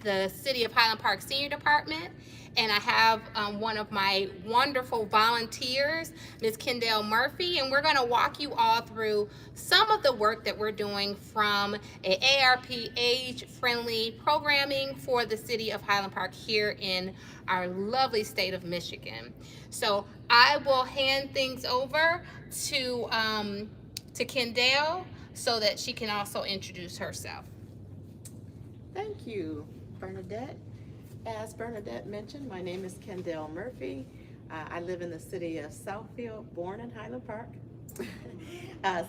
the City of Highland Park Senior Department, and I have one of my wonderful volunteers, Ms. Kendall Murphy, and we're going to walk you all through some of the work that we're doing from a AARP age-friendly programming for the City of Highland Park here in our lovely state of Michigan. So I will hand things over to Kendall so that she can also introduce herself. Thank you, Bernadette. As Bernadette mentioned, my name is Kendall Murphy. I live in the city of Southfield, born in Highland Park.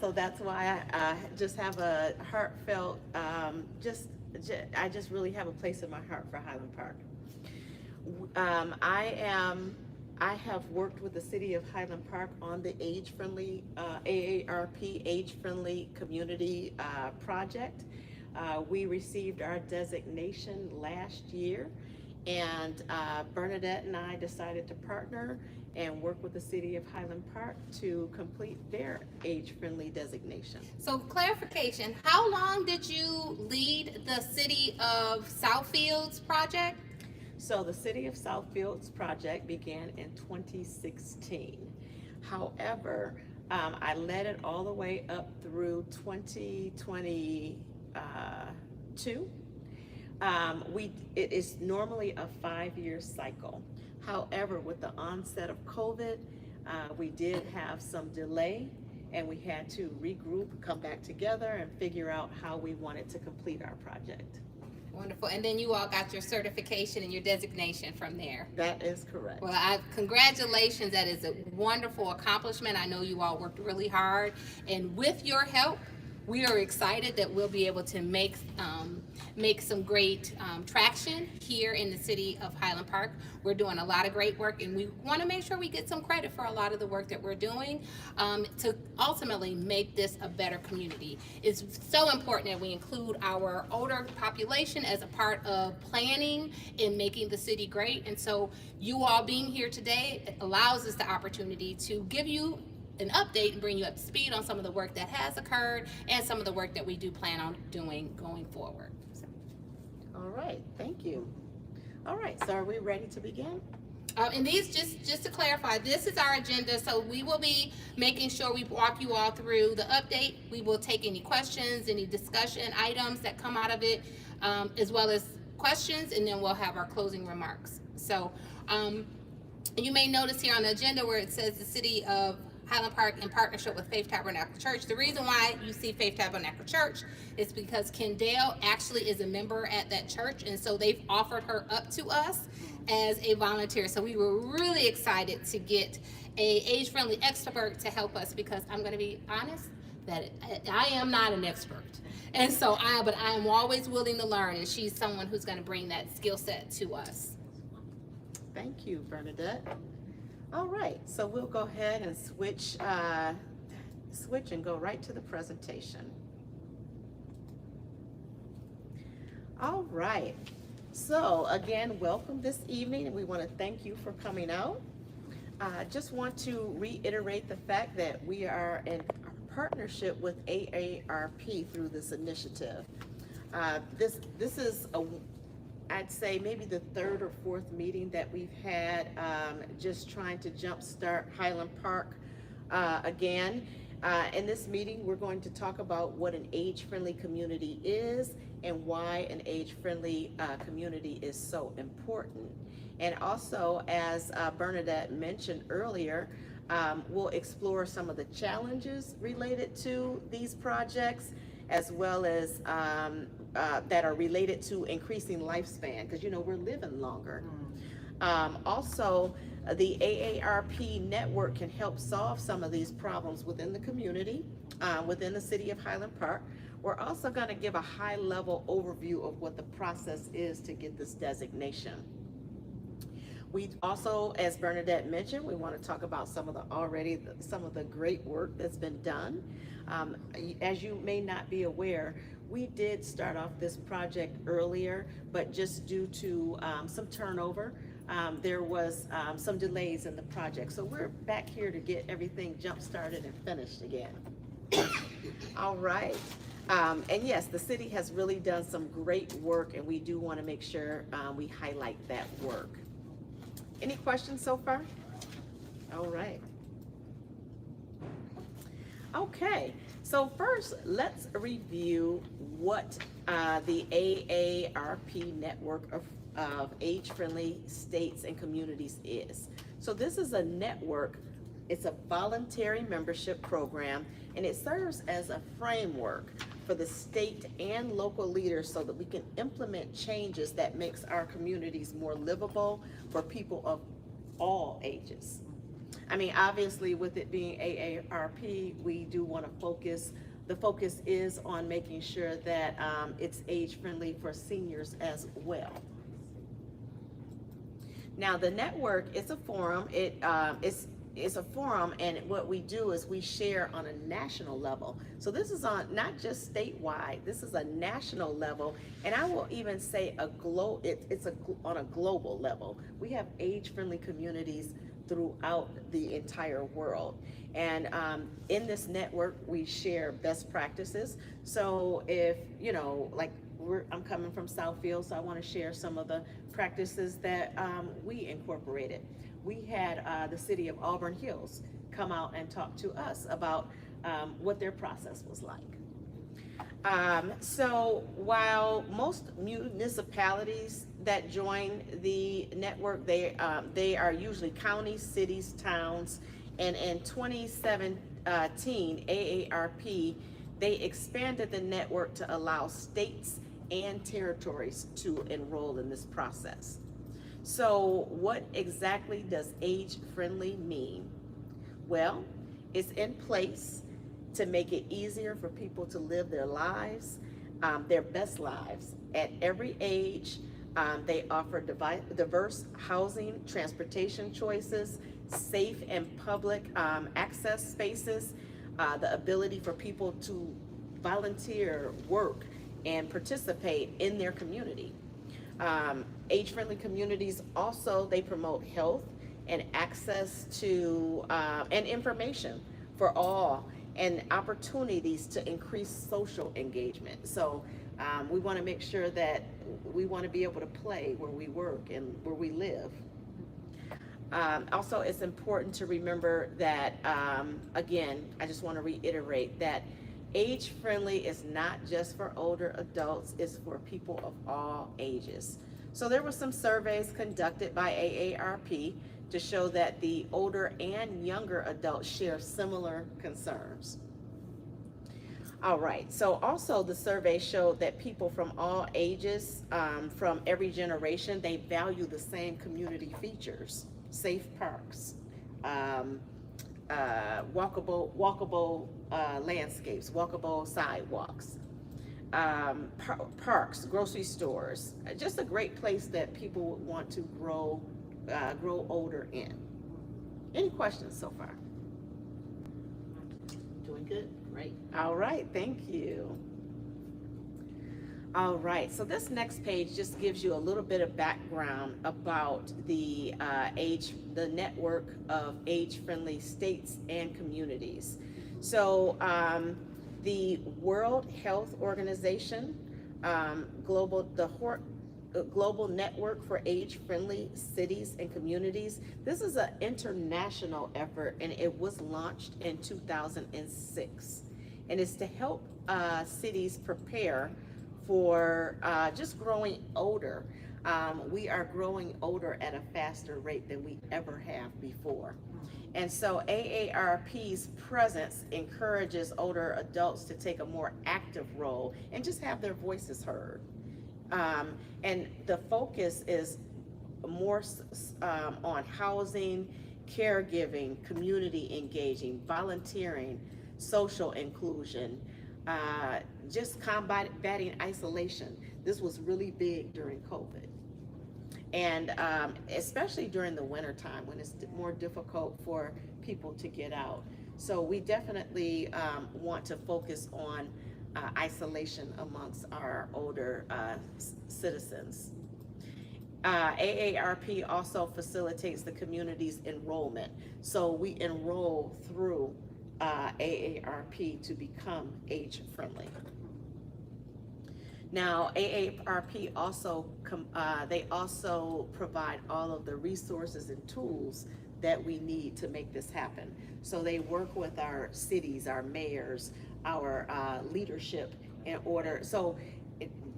So that's why I just have a heartfelt, I just really have a place in my heart for Highland Park. I have worked with the city of Highland Park on the age-friendly, AARP age-friendly community project. We received our designation last year, and Bernadette and I decided to partner and work with the city of Highland Park to complete their age-friendly designation. So clarification, how long did you lead the City of Southfield's project? So the City of Southfield's project began in 2016. However, I led it all the way up through 2022. It is normally a 5-year cycle. However, with the onset of COVID, we did have some delay, and we had to regroup, come back together, and figure out how we wanted to complete our project. Wonderful. And then you all got your certification and your designation from there. That is correct. Well, congratulations. That is a wonderful accomplishment. I know you all worked really hard, and with your help, we are excited that we'll be able to make some great traction here in the city of Highland Park. We're doing a lot of great work, and we want to make sure we get some credit for a lot of the work that we're doing to ultimately make this a better community. It's so important that we include our older population as a part of planning and making the city great. And so you all being here today allows us the opportunity to give you an update and bring you up to speed on some of the work that has occurred and some of the work that we do plan on doing going forward. So. All right, thank you. All right, so are we ready to begin? And these, just to clarify, this is our agenda, so we will be making sure we walk you all through the update. We will take any questions, any discussion items that come out of it, as well as questions, and then we'll have our closing remarks. So you may notice here on the agenda where it says the City of Highland Park in partnership with Faith Tabernacle Church. The reason why you see Faith Tabernacle Church is because Kendall actually is a member at that church, and so they've offered her up to us as a volunteer. So we were really excited to get a age-friendly expert to help us, because I'm going to be honest that I am not an expert. And so but I am always willing to learn, and she's someone who's going to bring that skill set to us. Thank you, Bernadette. All right, so we'll go ahead and switch and go right to the presentation. All right, so again, welcome this evening, and we want to thank you for coming out. Just want to reiterate the fact that we are in partnership with AARP through this initiative. This is I'd say maybe the third or fourth meeting that we've had, just trying to jumpstart Highland Park again. In this meeting, we're going to talk about what an age-friendly community is and why an age-friendly community is so important. And also, as Bernadette mentioned earlier, we'll explore some of the challenges related to these projects, as well as that are related to increasing lifespan, because we're living longer. Also, the AARP network can help solve some of these problems within the community, within the city of Highland Park. We're also going to give a high-level overview of what the process is to get this designation. We also, as Bernadette mentioned, we want to talk about some of the great work that's been done. As you may not be aware, we did start off this project earlier, but just due to some turnover, there was some delays in the project. So we're back here to get everything jump started and finished again. All right. And yes, the city has really done some great work, and we do want to make sure we highlight that work. Any questions so far? All right. Okay, so first, let's review what the AARP network of age-friendly states and communities is. So this is a network, it's a voluntary membership program, and it serves as a framework for the state and local leaders so that we can implement changes that makes our communities more livable for people of all ages. I mean, obviously, with it being AARP, we do want to focus, the focus is on making sure that it's age-friendly for seniors as well. Now, the network is a forum. It's a forum, and what we do is we share on a national level. So this is on not just statewide, this is a national level, and I will even say on a global level. We have age-friendly communities throughout the entire world. And in this network, we share best practices. So if, you know, like I'm coming from Southfield, so I want to share some of the practices that we incorporated. We had the city of Auburn Hills come out and talk to us about what their process was like. So while most municipalities that join the network, they are usually counties, cities, towns, and in 2017, AARP, they expanded the network to allow states and territories to enroll in this process. So what exactly does age-friendly mean? Well, it's in place to make it easier for people to live their lives, their best lives at every age. They offer diverse housing, transportation choices, safe and public access spaces, the ability for people to volunteer, work, and participate in their community. Age-friendly communities also, they promote health and access to and information for all, and opportunities to increase social engagement. So we want to make sure that we want to be able to play where we work and where we live. Also, it's important to remember that, again, I just want to reiterate that age-friendly is not just for older adults, it's for people of all ages. So there were some surveys conducted by AARP to show that the older and younger adults share similar concerns. All right, so also the survey showed that people from all ages, from every generation, they value the same community features: safe parks, walkable landscapes, walkable sidewalks, parks, grocery stores, just a great place that people would want to grow older in. Any questions so far? Doing good, right? All right, thank you. All right, so this next page just gives you a little bit of background about the network of age-friendly states and communities. So the World Health Organization, Global Network for Age-Friendly Cities and Communities. This is an international effort, and it was launched in 2006. And it's to help cities prepare for just growing older. We are growing older at a faster rate than we ever have before. And so AARP's presence encourages older adults to take a more active role and just have their voices heard. And the focus is more on housing, caregiving, community engaging, volunteering, social inclusion, just combating isolation. This was really big during COVID. And especially during the winter time when it's more difficult for people to get out. So we definitely want to focus on isolation amongst our older citizens. AARP also facilitates the community's enrollment. So we enroll through AARP to become age-friendly. Now, AARP also, they also provide all of the resources and tools that we need to make this happen. So they work with our cities, our mayors, our leadership in order. So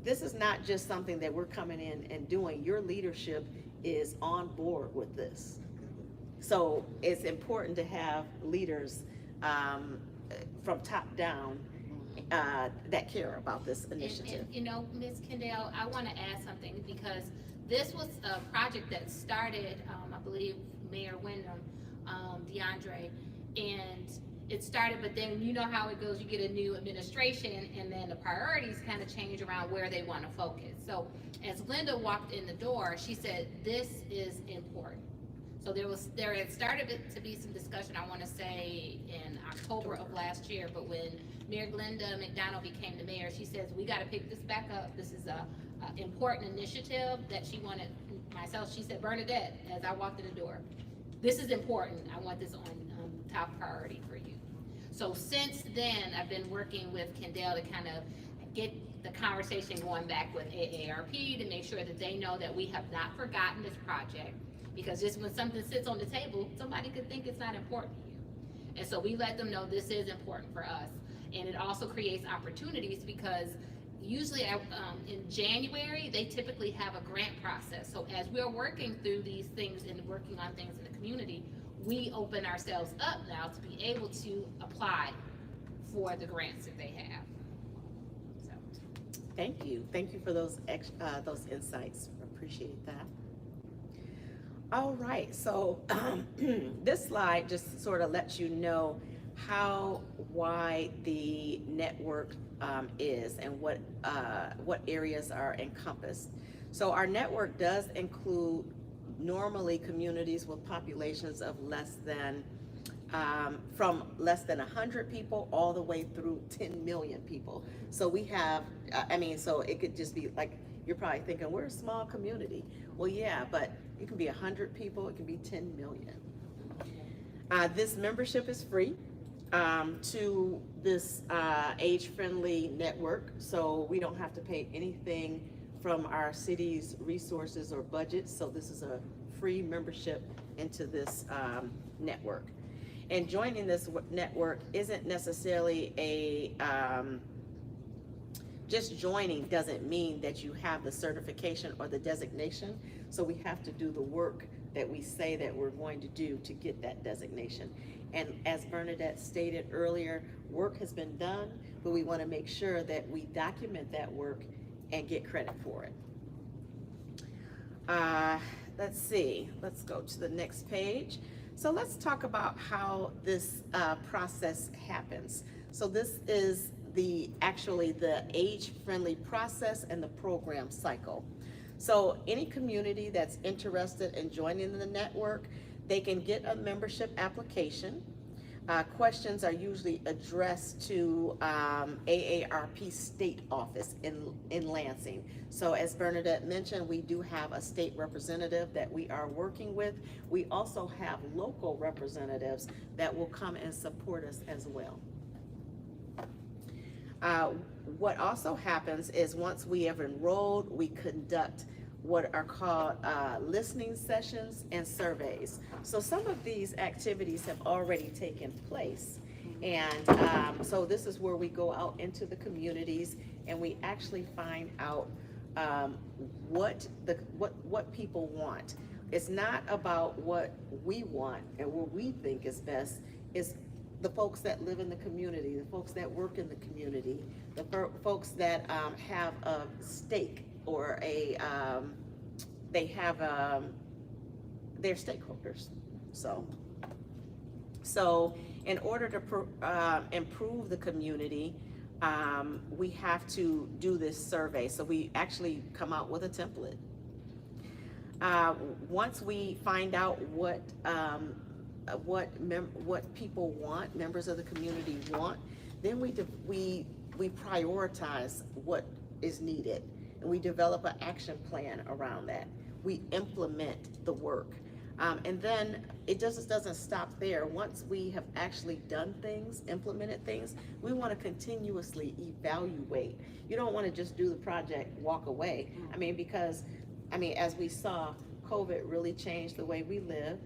this is not just something that we're coming in and doing. Your leadership is on board with this. So it's important to have leaders from top down that care about this initiative. And, you know, Ms. Kendall, I want to add something because this was a project that started, I believe, Mayor Wyndham, DeAndre, and it started, but then you know how it goes, you get a new administration and then the priorities kind of change around where they want to focus. So as Linda walked in the door, she said, this is important. So there had started to be some discussion, I want to say in October of last year, but when Mayor Glenda McDonald became the mayor, she says, we got to pick this back up. This is a important initiative that she wanted myself. She said, Bernadette, as I walked in the door, this is important. I want this on top priority for you. So since then, I've been working with Kendall to kind of get the conversation going back with AARP to make sure that they know that we have not forgotten this project. Because just when something sits on the table, somebody could think it's not important to you. And so we let them know this is important for us. And it also creates opportunities because usually in January, they typically have a grant process. So as we're working through these things and working on things in the community, we open ourselves up now to be able to apply for the grants that they have. So. Thank you for those insights. Appreciate that. All right, so this slide just sort of lets you know how wide the network is and what areas are encompassed. So our network does include normally communities with populations of less than from less than 100 people all the way through 10 million people. So we have, so it could just be like, you're probably thinking, we're a small community. Well, yeah, but it can be 100 people, it can be 10 million. This membership is free to this age-friendly network, so we don't have to pay anything from our city's resources or budgets, so this is a free membership into this network. And joining this network isn't necessarily a just joining doesn't mean that you have the certification or the designation. So we have to do the work that we say that we're going to do to get that designation. And as Bernadette stated earlier, work has been done, but we want to make sure that we document that work and get credit for it. Let's see, let's go to the next page. So let's talk about how this process happens. So this is actually the age-friendly process and the program cycle. So any community that's interested in joining the network, they can get a membership application. Questions are usually addressed to AARP state office in Lansing. So as Bernadette mentioned, we do have a state representative that we are working with. We also have local representatives that will come and support us as well. What also happens is once we have enrolled, we conduct what are called listening sessions and surveys. So some of these activities have already taken place. And so this is where we go out into the communities and we actually find out what people want. It's not about what we want and what we think is best. It's the folks that live in the community, the folks that work in the community, the folks that have a stake or they have they're stakeholders. So in order to improve the community, we have to do this survey. So we actually come out with a template. Once we find out what people want, members of the community want, then we prioritize what is needed, and we develop an action plan around that. We implement the work. And then it just doesn't stop there. Once we have actually done things, implemented things, we want to continuously evaluate. You don't want to just do the project, walk away. I mean, because, as we saw, COVID really changed the way we live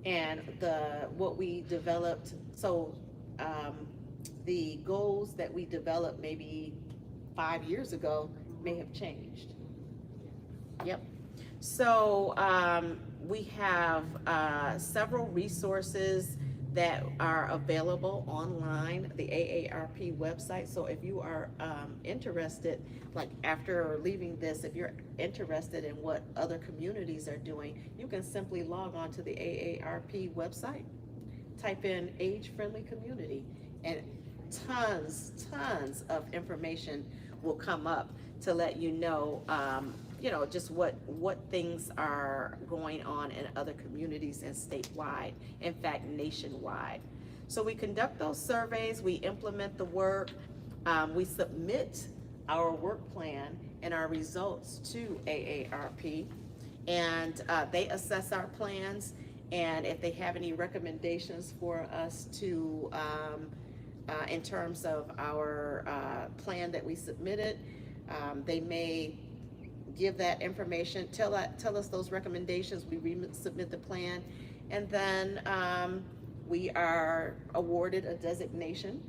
and what we developed. So the goals that we developed maybe 5 years ago may have changed. Yep. So we have several resources that are available online, the AARP website. So if you are interested, like after leaving this, if you're interested in what other communities are doing, you can simply log on to the AARP website, type in age-friendly community, and tons of information will come up to let you know just what things are going on in other communities and statewide, in fact, nationwide. So we conduct those surveys, we implement the work, we submit our work plan and our results to AARP, and they assess our plans, and if they have any recommendations for us to, in terms of our plan that we submitted, they may give that information, tell us those recommendations, we resubmit the plan, and then we are awarded a designation.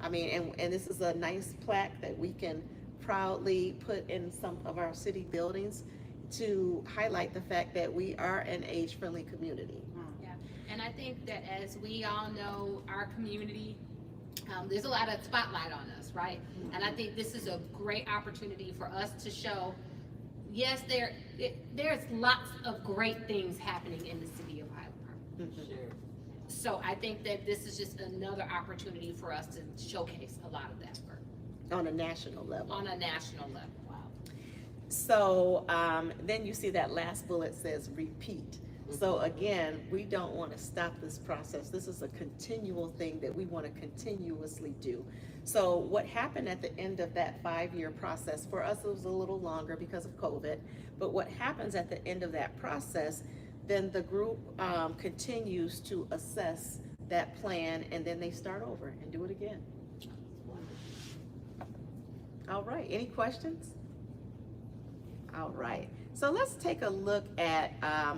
And this is a nice plaque that we can proudly put in some of our city buildings to highlight the fact that we are an age-friendly community. Yeah, and I think that as we all know, our community, there's a lot of spotlight on us, right? And I think this is a great opportunity for us to show, yes, there's lots of great things happening in the city of Highland Park. Mm-hmm. Sure. So I think that this is just another opportunity for us to showcase a lot of that work On a national level. on a national level. Wow. So then you see that last bullet says repeat. So again, we don't want to stop this process. This is a continual thing that we want to continuously do. So what happened at the end of that 5-year process, for us it was a little longer because of COVID, but what happens at the end of that process, then the group continues to assess that plan, and then they start over and do it again. All right, any questions? All right, so let's take a look at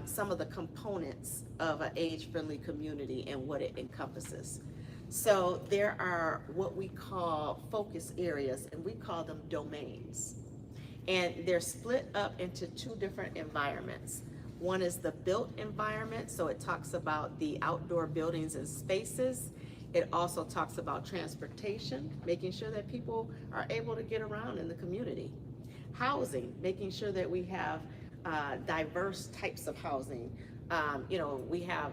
some of the components of an age-friendly community and what it encompasses. So there are what we call focus areas, and we call them domains. And they're split up into 2 different environments. One is the built environment, so it talks about the outdoor buildings and spaces. It also talks about transportation, making sure that people are able to get around in the community. Housing, making sure that we have diverse types of housing. We have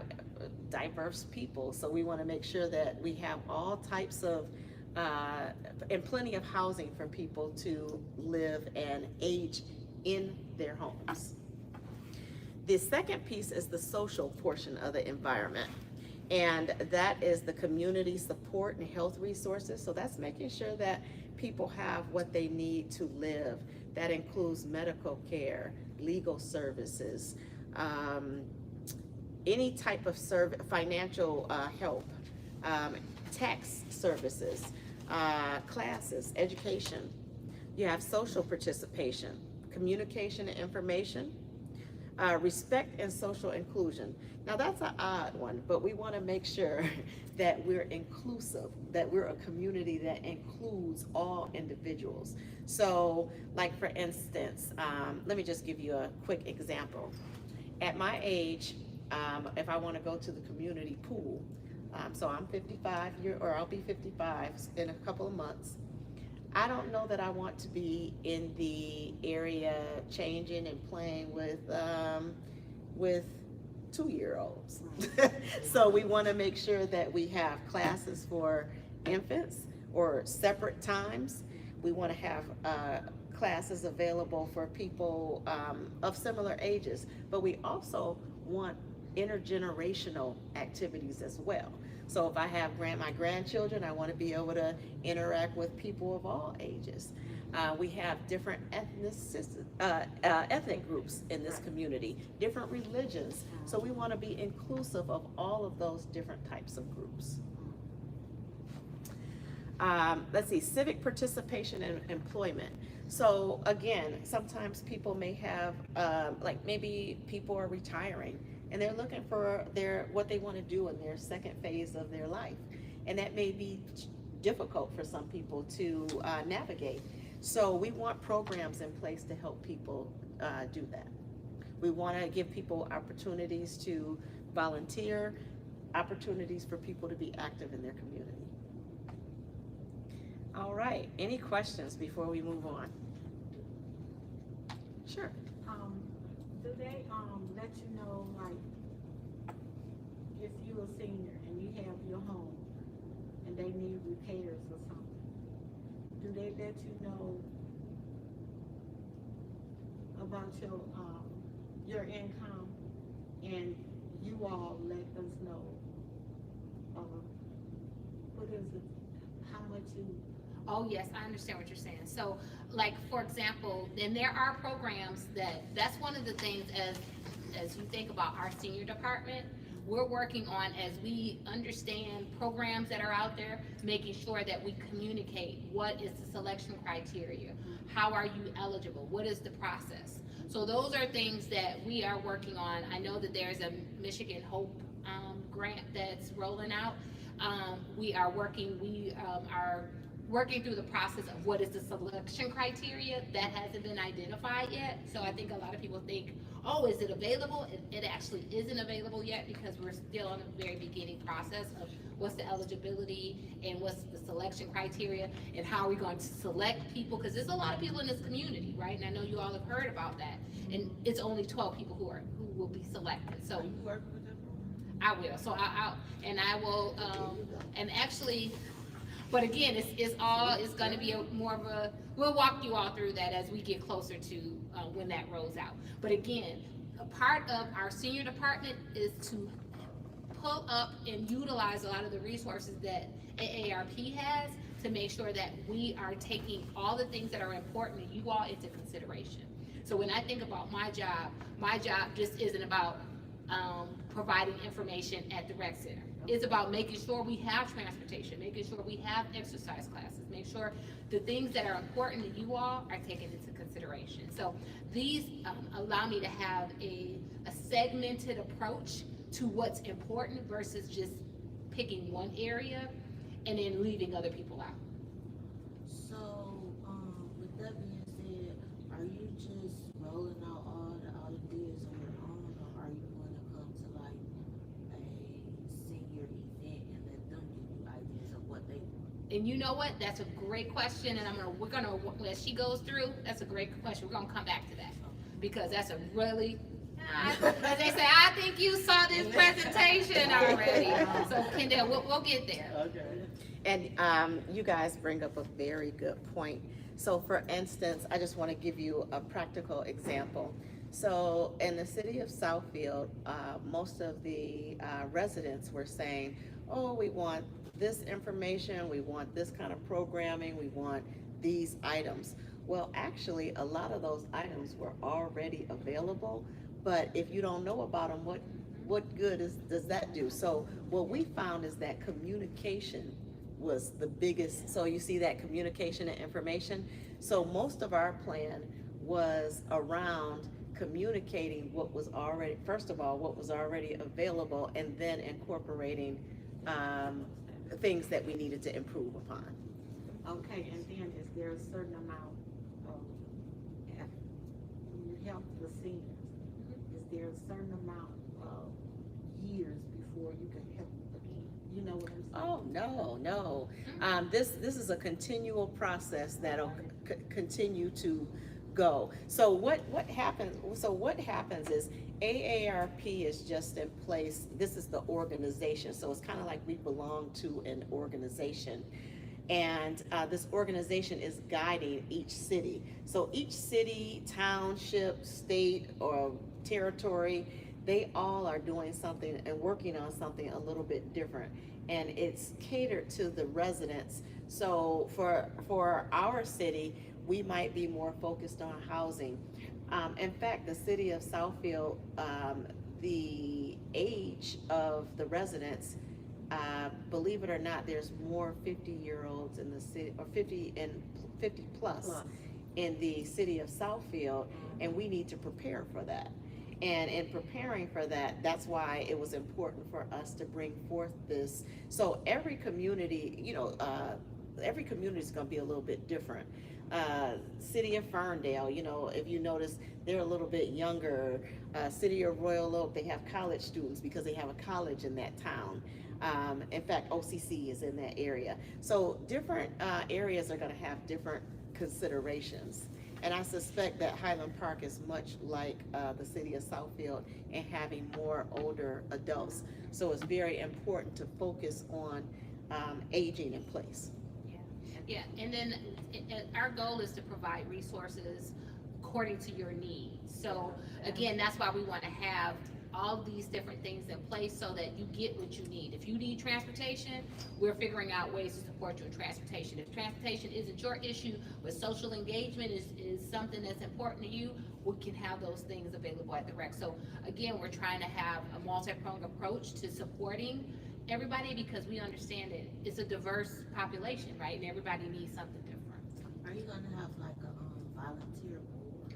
diverse people, so we want to make sure that we have all types of and plenty of housing for people to live and age in their homes. The second piece is the social portion of the environment, and that is the community support and health resources. So that's making sure that people have what they need to live. That includes medical care, legal services, any type of financial help, tax services, classes, education. You have social participation, communication and information, respect and social inclusion. Now that's an odd one, but we want to make sure that we're inclusive, that we're a community that includes all individuals. So like for instance, let me just give you a quick example. At my age, if I want to go to the community pool, so I'm 55, I'll be 55 in a couple of months. I don't know that I want to be in the area changing and playing with 2-year-olds. So we want to make sure that we have classes for infants or separate times. We want to have classes available for people of similar ages, but we also want intergenerational activities as well. So if I have my grandchildren, I want to be able to interact with people of all ages. We have different ethnic groups in this community, different religions. So we want to be inclusive of all of those different types of groups. Let's see, civic participation and employment. So again, sometimes people may have, like maybe people are retiring and they're looking for what they want to do in their second phase of their life. And that may be difficult for some people to navigate. So we want programs in place to help people do that. We want to give people opportunities to volunteer, opportunities for people to be active in their community. All right, any questions before we move on? Sure. Do they let you know, like, if you're a senior and you have your home and they need repairs or something, do they let you know about your income, and you all let us know what is it, how much you? Oh, yes, I understand what you're saying. So, like, for example, and there are programs that's one of the things as you think about our senior department, we're working on, as we understand programs that are out there, making sure that we communicate what is the selection criteria, how are you eligible, what is the process. So those are things that we are working on. I know that there's a Michigan Hope grant that's rolling out. We are working through the process of what is the selection criteria. That hasn't been identified yet. So I think a lot of people think, oh, is it available? It actually isn't available yet, because we're still in the very beginning process of what's the eligibility and what's the selection criteria and how are we going to select people, because there's a lot of people in this community, right? And I know you all have heard about that. And it's only 12 people who will be selected. So You work with them? I will. So I will, and actually, but again, it's going to be more of a, we'll walk you all through that as we get closer to when that rolls out. But again, a part of our senior department is to pull up and utilize a lot of the resources that AARP has to make sure that we are taking all the things that are important to you all into consideration. So when I think about my job just isn't about providing information at the rec center. It's about making sure we have transportation, making sure we have exercise classes, make sure the things that are important to you all are taken into consideration. So these allow me to have a segmented approach to what's important versus just picking one area and then leaving other people out. So, with that being said, are you just rolling out all the ideas on your own, or are you going to come to like a senior event and let them give you ideas of what they want? And you know what? That's a great question, and we're gonna, as she goes through, that's a great question. We're gonna come back to that, because that's a really, as they say, I think you saw this presentation already. So Kendall, we'll get there. Okay. And you guys bring up a very good point. So for instance, I just want to give you a practical example. So in the city of Southfield, most of the residents were saying, oh, we want this information, we want this kind of programming, we want these items. Well, actually, a lot of those items were already available, but if you don't know about them, what good does that do? So what we found is that communication was the biggest. So you see that communication and information. So most of our plan was around communicating what was already, first of all, what was already available, and then incorporating things that we needed to improve upon. Okay, and then is there a certain amount of, when you help the seniors, is there a certain amount of years before you can help again? You know what I'm saying? Oh, no. This is a continual process that'll continue to go. So what happens is AARP is just in place. This is the organization. So it's kind of like we belong to an organization. And this organization is guiding each city. So each city, township, state, or territory, they all are doing something and working on something a little bit different. And it's catered to the residents. So for our city, we might be more focused on housing. In fact, the city of Southfield, the age of the residents, believe it or not, there's more 50-year-olds in the city, or 50 plus in the city of Southfield, and we need to prepare for that. And in preparing for that, that's why it was important for us to bring forth this. So every community, every community is going to be a little bit different. City of Ferndale, if you notice, they're a little bit younger. City of Royal Oak, they have college students because they have a college in that town. In fact, OCC is in that area. So different areas are going to have different considerations. And I suspect that Highland Park is much like the city of Southfield in having more older adults. So it's very important to focus on aging in place. Yeah, and then our goal is to provide resources according to your needs. So again, that's why we want to have all these different things in place so that you get what you need. If you need transportation, we're figuring out ways to support you in transportation. If transportation isn't your issue, but social engagement is something that's important to you, we can have those things available at the rec. So again, we're trying to have a multi-pronged approach to supporting everybody because we understand that it's a diverse population, right? And everybody needs something different. Are you gonna have like a volunteer board?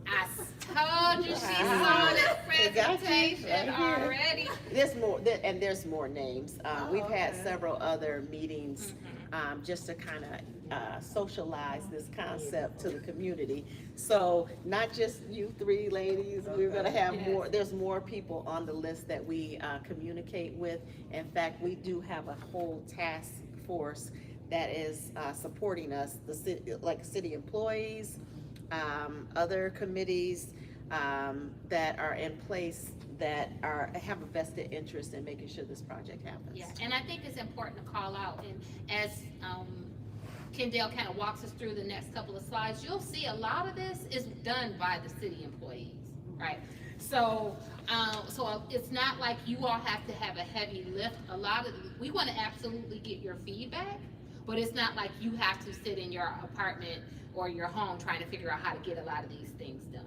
I told you she saw this presentation already. There's more, and there's more names. We've had several other meetings just to kind of socialize this concept to the community. So not just you three ladies, we're gonna have more, there's more people on the list that we communicate with. In fact, we do have a whole task force that is supporting us, the city, like city employees, other committees that are in place that have a vested interest in making sure this project happens. Yeah, and I think it's important to call out, and as Kendall kind of walks us through the next couple of slides, you'll see a lot of this is done by the city employees, right? So, so it's not like you all have to have a heavy lift. We want to absolutely get your feedback, but it's not like you have to sit in your apartment or your home trying to figure out how to get a lot of these things done.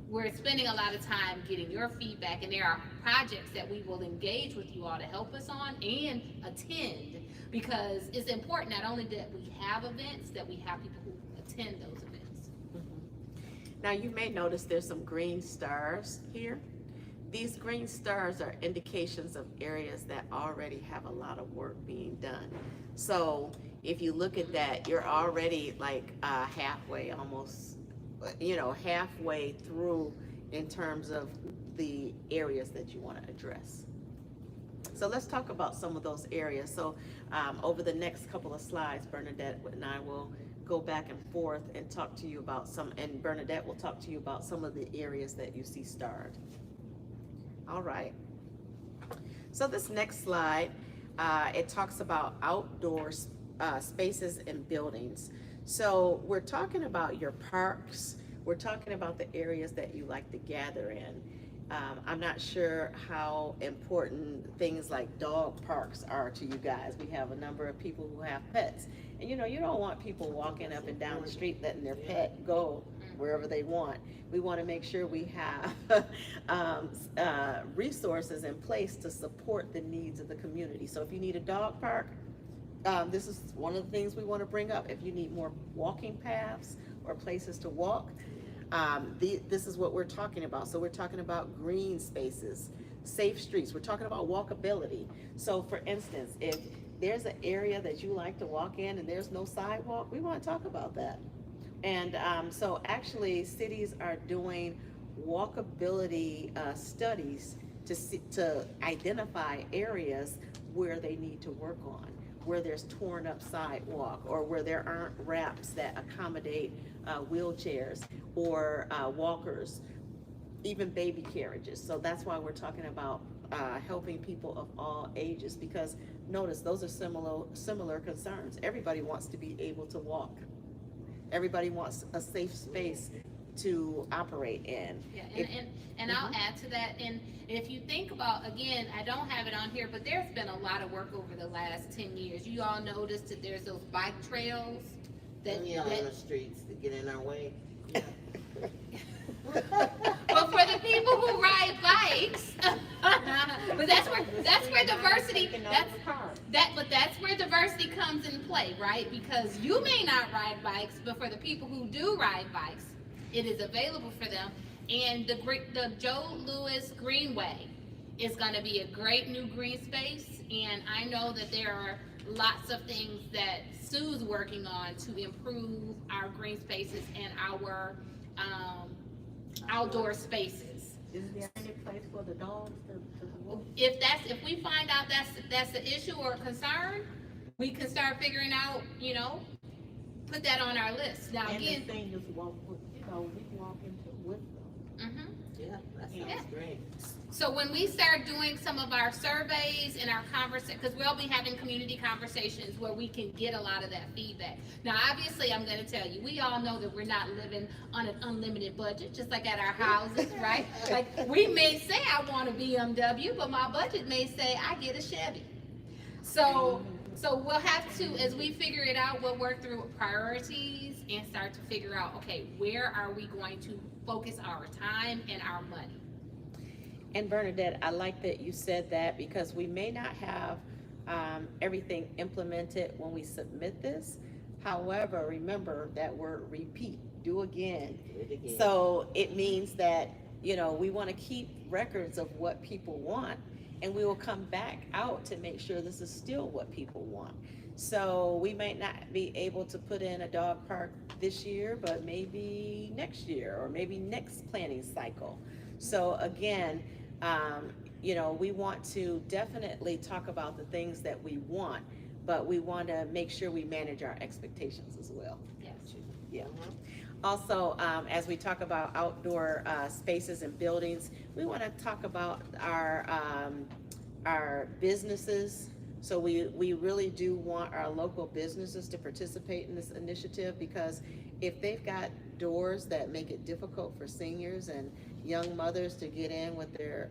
We're spending a lot of time getting your feedback, and there are projects that we will engage with you all to help us on and attend, because it's important not only that we have events, that we have people who attend those events. Now you may notice there's some green stars here. These green stars are indications of areas that already have a lot of work being done. So if you look at that, you're already like halfway, almost, halfway through in terms of the areas that you want to address. So let's talk about some of those areas. So over the next couple of slides, Bernadette and I will go back and forth and talk to you about and Bernadette will talk to you about some of the areas that you see starred. All right. So this next slide, it talks about outdoor spaces and buildings. So we're talking about your parks. We're talking about the areas that you like to gather in. I'm not sure how important things like dog parks are to you guys. We have a number of people who have pets. And you don't want people walking up and down the street letting their pet go wherever they want. We want to make sure we have resources in place to support the needs of the community. So if you need a dog park, this is one of the things we want to bring up. If you need more walking paths or places to walk, this is what we're talking about. So we're talking about green spaces, safe streets. We're talking about walkability. So for instance, if there's an area that you like to walk in and there's no sidewalk, we want to talk about that. And so actually cities are doing walkability studies to identify areas where they need to work on, where there's torn up sidewalk or where there aren't ramps that accommodate wheelchairs or walkers, even baby carriages. So that's why we're talking about helping people of all ages, because notice those are similar concerns. Everybody wants to be able to walk. Everybody wants a safe space to operate in. Yeah, and I'll add to that. And if you think about, again, I don't have it on here, but there's been a lot of work over the last 10 years. You all noticed that there's those bike trails that, Yeah, on that the streets to get in our way. but for the people who ride bikes, but that's where diversity that's where diversity comes in play, right? Because you may not ride bikes, but for the people who do ride bikes, it is available for them. And the Joe Louis Greenway is going to be a great new green space, and I know that there are lots of things that Sue's working on to improve our green spaces and our outdoor spaces. Is there any place for the dogs to walk? If we find out that's the issue or concern, we can start figuring out, put that on our list. Now And again, the thing is, we walk into with them. mhm. Yeah, that sounds Yeah. great. So when we start doing some of our surveys and our because we'll be having community conversations where we can get a lot of that feedback. Now, obviously, I'm going to tell you, we all know that we're not living on an unlimited budget, just like at our houses, right? Like, we may say I want a BMW, but my budget may say I get a Chevy. So we'll have to, as we figure it out, we'll work through priorities and start to figure out, okay, where are we going to focus our time and our money? And Bernadette, I like that you said that because we may not have everything implemented when we submit this. However, remember that word repeat, do again. So it means that, we want to keep records of what people want, and we will come back out to make sure this is still what people want. So we might not be able to put in a dog park this year, but maybe next year or maybe next planning cycle. So again, we want to definitely talk about the things that we want, but we want to make sure we manage our expectations as well. Yes. Yeah. Also, as we talk about outdoor spaces and buildings, we want to talk about our businesses. So we really do want our local businesses to participate in this initiative, because if they've got doors that make it difficult for seniors and young mothers to get in with their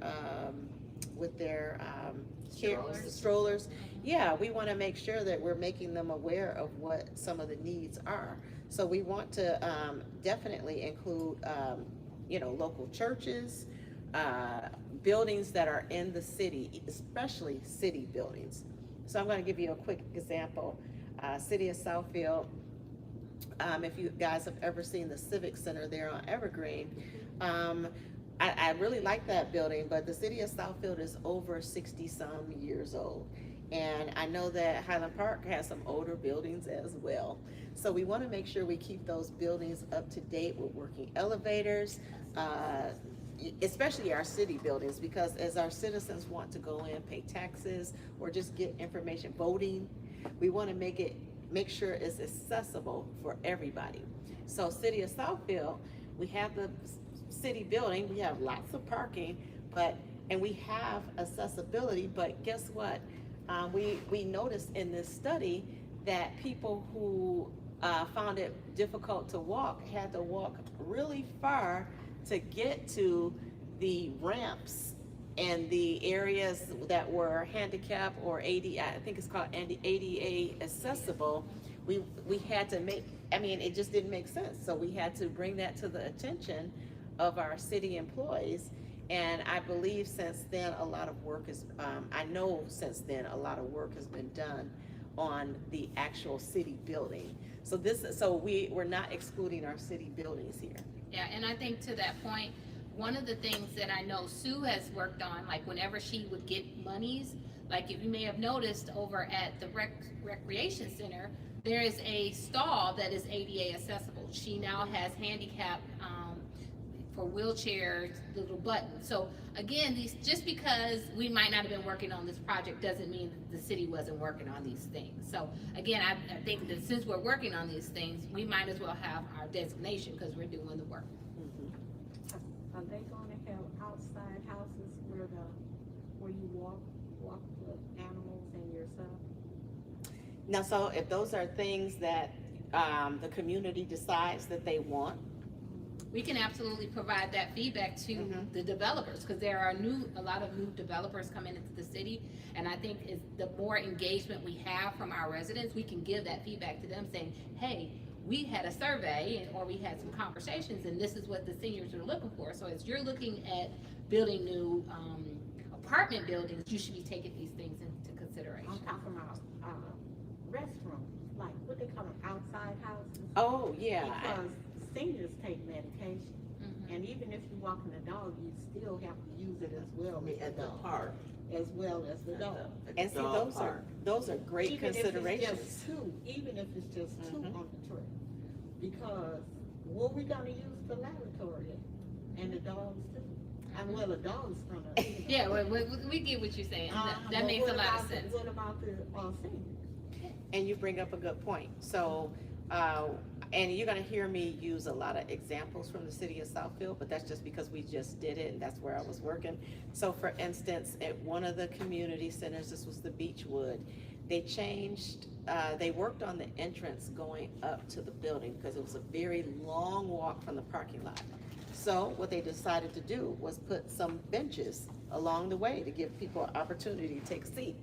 strollers, yeah, we want to make sure that we're making them aware of what some of the needs are. So we want to definitely include local churches, buildings that are in the city, especially city buildings. So I'm going to give you a quick example. City of Southfield, if you guys have ever seen the Civic Center there on Evergreen, I really like that building, but the City of Southfield is over 60-some years old. And I know that Highland Park has some older buildings as well. So we want to make sure we keep those buildings up to date with working elevators, especially our city buildings, because as our citizens want to go in, pay taxes, or just get information, voting, we want to make sure it's accessible for everybody. So City of Southfield, we have the city building, we have lots of parking, and we have accessibility, but guess what? We noticed in this study that people who found it difficult to walk had to walk really far to get to the ramps and the areas that were handicap or ADA, I think it's called ADA accessible. We had to it just didn't make sense. So we had to bring that to the attention of our city employees. And I believe since then a lot of work I know since then a lot of work has been done on the actual city building. So we're not excluding our city buildings here. Yeah, and I think to that point, one of the things that I know Sue has worked on, like whenever she would get monies, like if you may have noticed over at the recreation center, there is a stall that is ADA accessible. She now has handicap for wheelchairs, little buttons. So again, just because we might not have been working on this project doesn't mean that the city wasn't working on these things. So again, I think that since we're working on these things, we might as well have our designation because we're doing the work. Are they gonna have outside houses where you walk the animals and yourself? Now, so if those are things that the community decides that they want, We can absolutely provide that feedback to the developers, because there are a lot of new developers coming into the city, and I think the more engagement we have from our residents, we can give that feedback to them saying, hey, we had a survey or we had some conversations, and this is what the seniors are looking for. So as you're looking at building new apartment buildings, you should be taking these things into consideration. I'm talking about, restrooms, like what they call them, outside houses. Oh, yeah. Because seniors take medication, Mhm. and even if you walk in the dog, you still have to use it as well as At the the dog, park. as well as the dog. And see, those are great Even if it's considerations. just two, even if it's just two Mhm. on the trip, because what we gonna use the lavatory at? And the dogs too. And well, the dog's gonna. Yeah, we get what you're saying. That but makes a what lot about of the- sense. What about the seniors? And you bring up a good point. So, and you're gonna hear me use a lot of examples from the city of Southfield, but that's just because we just did it and that's where I was working. So for instance, at one of the community centers, this was the Beechwood, they changed, they worked on the entrance going up to the building because it was a very long walk from the parking lot. So what they decided to do was put some benches along the way to give people an opportunity to take a seat.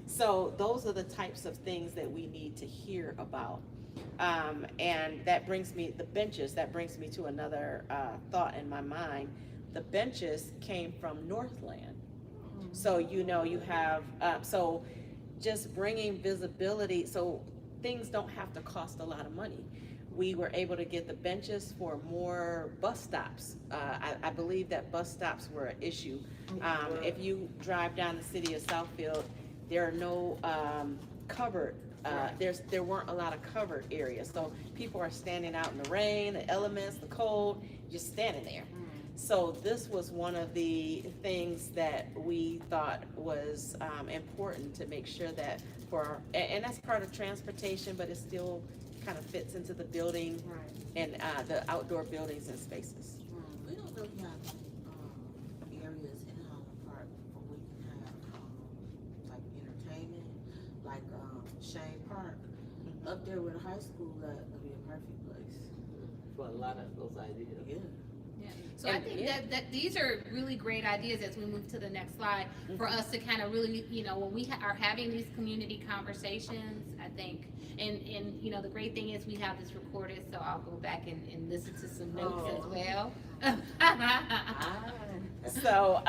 So those are the types of things that we need to hear about. And that brings me, the benches, that brings me to another thought in my mind. The benches came from Northland. So, you know, you have, so just bringing visibility, so things don't have to cost a lot of money. We were able to get the benches for more bus stops. I believe that bus stops were an issue. If you drive down the city of Southfield, there are no covered, there weren't a lot of covered areas. So people are standing out in the rain, the elements, the cold, just standing there. So this was one of the things that we thought was important to make sure that for, and that's part of transportation, but it still kind of fits into the building Right. and the outdoor buildings and spaces. We don't really have areas in Highland Park where we can have like entertainment, like Shane Park. Up there with the high school, that would be a perfect place. For a lot of those ideas. Yeah. So I And- think yeah. that these are really great ideas as we move to the next slide for us to kind of really, you know, when we are having these community conversations, I think, and you know, the great thing is we have this recorded, so I'll go back and listen to some notes as well. So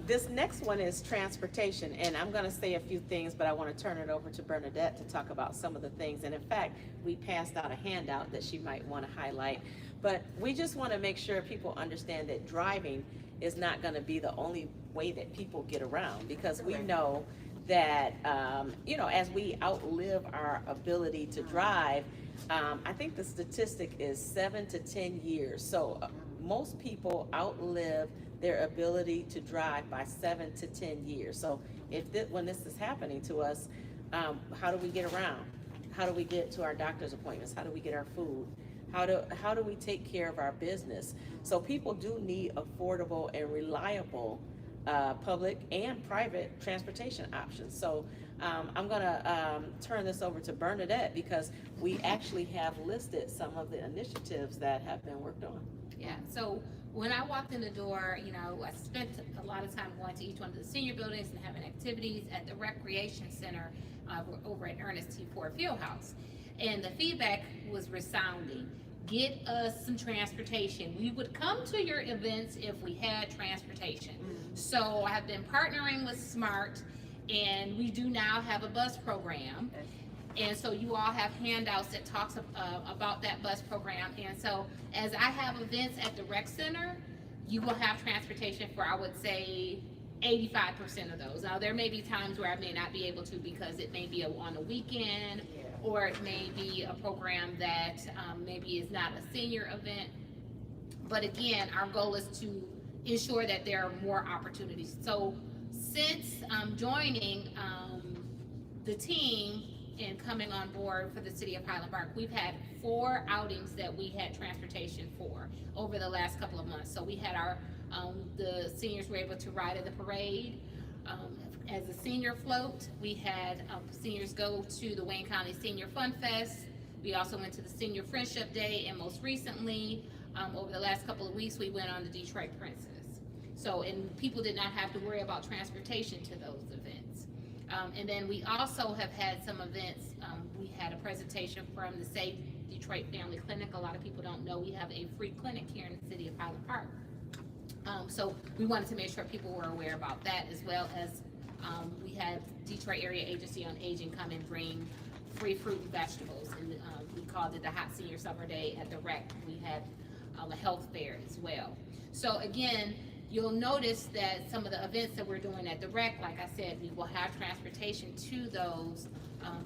this next one is transportation, and I'm gonna say a few things, but I wanna turn it over to Bernadette to talk about some of the things. And in fact, we passed out a handout that she might wanna highlight. But we just wanna make sure people understand that driving is not gonna be the only way that people get around, because we Correct. know that, you know, as we outlive our ability to drive, I think the statistic is 7 to 10 years. So most people outlive their ability to drive by 7 to 10 years. So when this is happening to us, how do we get around? How do we get to our doctor's appointments? How do we get our food? How do we take care of our business? So people do need affordable and reliable public and private transportation options. So I'm gonna turn this over to Bernadette, because we actually have listed some of the initiatives that have been worked on. Yeah, so when I walked in the door, you know, I spent a lot of time going to each one of the senior buildings and having activities at the recreation center over at Ernest T. Ford Fieldhouse. And the feedback was resounding. Get us some transportation. We would come to your events if we had transportation. So I have been partnering with SMART, and we do now have a bus program. And so you all have handouts that talks about that bus program. And so as I have events at the rec center, you will have transportation for, I would say, 85% of those. Now, there may be times where I may not be able to, because it may be on a weekend, or it may be a program that maybe is not a senior event. But again, our goal is to ensure that there are more opportunities. So since joining the team and coming on board for the city of Highland Park, we've had 4 outings that we had transportation for over the last couple of months. So we had our, the seniors were able to ride in the parade. As a senior float, we had seniors go to the Wayne County Senior Fun Fest. We also went to the Senior Friendship Day, and most recently, over the last couple of weeks, we went on the Detroit Princess. So, and people did not have to worry about transportation to those events. And then we also have had some events. We had a presentation from the Detroit Family Clinic. A lot of people don't know we have a free clinic here in the city of Highland Park. So we wanted to make sure people were aware about that, as well as we had Detroit Area Agency on Aging come and bring free fruit and vegetables, and we called it the Hot Senior Summer Day at the rec. We had a health fair as well. So again, you'll notice that some of the events that we're doing at the rec, like I said, we will have transportation to those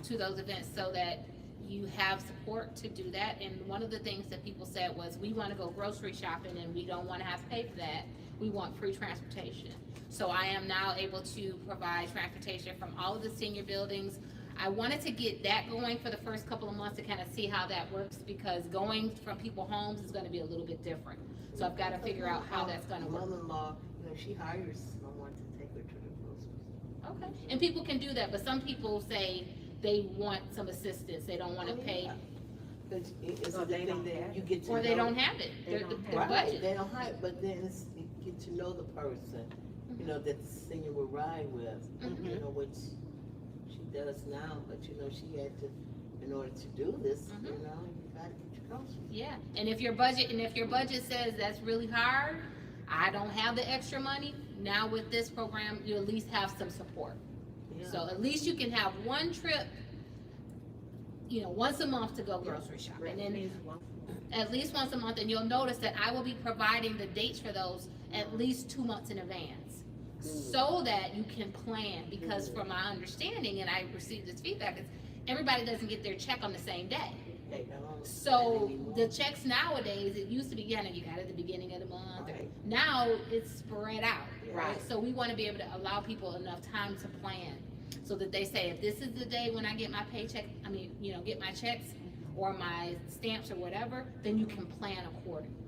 events so that you have support to do that. And one of the things that people said was, we want to go grocery shopping and we don't want to have to pay for that. We want free transportation. So I am now able to provide transportation from all of the senior buildings. I wanted to get that going for the first couple of months to kind of see how that works, because going from people's homes is going to be a little bit different. So I've got to figure out how that's going to work. Mother-in-law, she hires someone to take her to the grocery store. Okay, and people can do that, but some people say they want some assistance, they don't want to pay, Because it's Or a they thing don't that have you get to know. or they don't have it, They they're, don't have their it. Right, budget. they don't hire, but then it's, you get to know the person, that the senior will ride with, Mhm. which she does now, but she had to, in order to do this, Mhm. you gotta get your groceries. Yeah, and if your budget says that's really hard, I don't have the extra money, now with this program, you at least have some support. Yeah. So at least you can have one trip, once a month to go grocery shopping, and at least once a month, and you'll notice that I will be providing the dates for those at least 2 months in advance, so that you can plan, because from my understanding, and I received this feedback, is everybody doesn't get their check on the same day. They don't So anymore. the checks nowadays, it used to be, you got it at the beginning of the month. Right. Now it's spread out, right? Right. So we want to be able to allow people enough time to plan, so that they say, if this is the day when I get my paycheck, get my checks or my stamps or whatever, then you can plan accordingly.